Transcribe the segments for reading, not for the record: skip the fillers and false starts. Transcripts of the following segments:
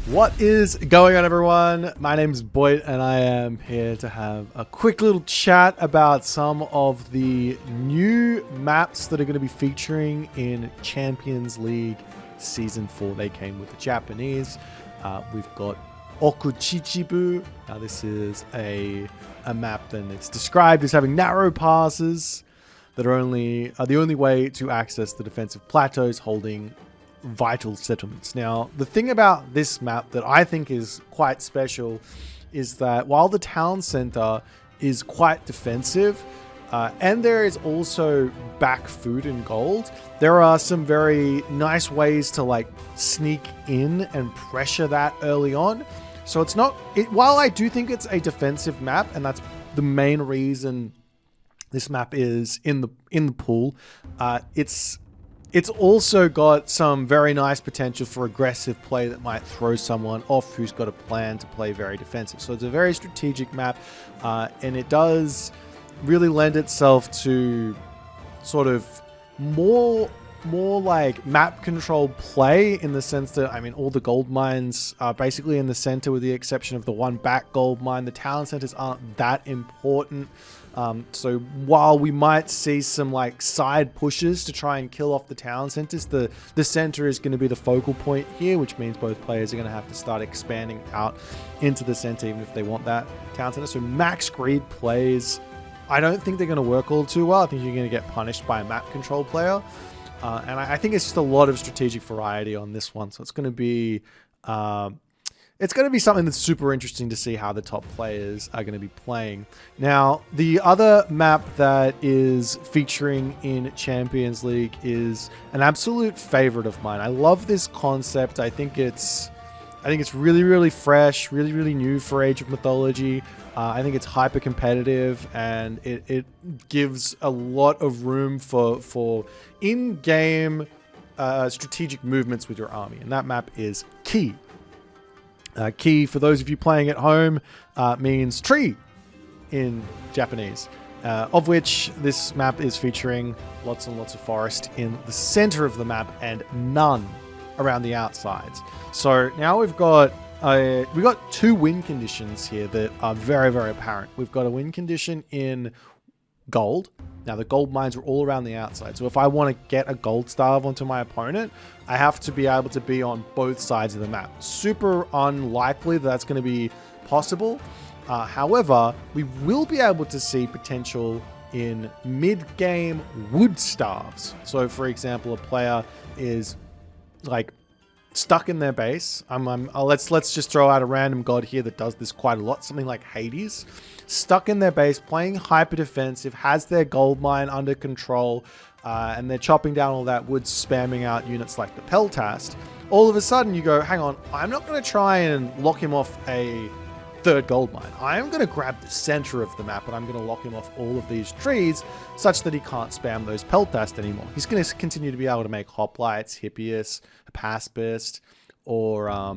What is going on, everyone? My name is Boit and I am here to have a quick little chat about some of the new maps that are going to be featuring in Champions League Season 4. They came with the Japanese. We've got Okuchichibu. Now this is a map and it's described as having narrow passes that are the only way to access the defensive plateaus holding vital settlements. Now, the thing about this map that I think is quite special is that while the town center is quite defensive, and there is also back food and gold, there are some very nice ways to like sneak in and pressure that early on. So it's not, while I do think it's a defensive map, and that's the main reason this map is in the pool, it's also got some very nice potential for aggressive play that might throw someone off who's got a plan to play very defensive. So it's a very strategic map, and it does really lend itself to sort of more like map control play, in the sense that, I mean, all the gold mines are basically in the center with the exception of the one back gold mine. The town centers aren't that important. So while we might see some like side pushes to try and kill off the town centers, the center is going to be the focal point here, which means both players are going to have to start expanding out into the center even if they want that town center. So max greed plays, I don't think they're going to work all too well. I think you're going to get punished by a map control player. And I think it's just a lot of strategic variety on this one. So it's going to be something that's super interesting to see how the top players are going to be playing. Now, the other map that is featuring in Champions League is an absolute favorite of mine. I love this concept. I think it's really, really fresh, really, really new for Age of Mythology. I think it's hyper competitive, and it gives a lot of room for in-game strategic movements with your army. And that map is Ki. Ki, for those of you playing at home, means tree in Japanese, of which this map is featuring lots and lots of forest in the center of the map and none around the outsides. So now we've got two win conditions here that are very, very apparent. We've got a win condition in gold. Now the gold mines are all around the outside. So if I want to get a gold starve onto my opponent, I have to be able to be on both sides of the map. Super unlikely that that's going to be possible. However, we will be able to see potential in mid-game wood starves. So for example, a player is like stuck in their base. Let's just throw out a random god here that does this quite a lot. Something like Hades. Stuck in their base, playing hyper defensive, has their gold mine under control, and they're chopping down all that wood, spamming out units like the Peltast. All of a sudden you go, hang on, I'm not going to try and lock him off a third gold mine. I'm going to grab the center of the map and I'm going to lock him off all of these trees such that he can't spam those Peltast anymore. He's going to continue to be able to make Hoplites, Hippias, Paspist, or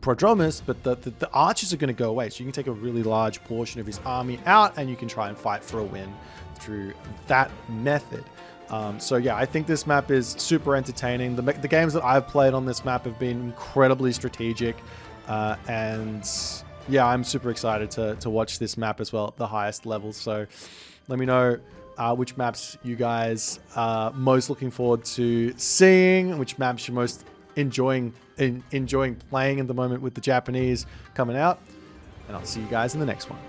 Prodromus, but the archers are going to go away. So you can take a really large portion of his army out and you can try and fight for a win through that method. So yeah, I think this map is super entertaining. The games that I've played on this map have been incredibly strategic, and yeah, I'm super excited to watch this map as well at the highest levels. So let me know which maps you guys are most looking forward to seeing, which maps you're most enjoying playing at the moment with the Japanese coming out, and I'll see you guys in the next one.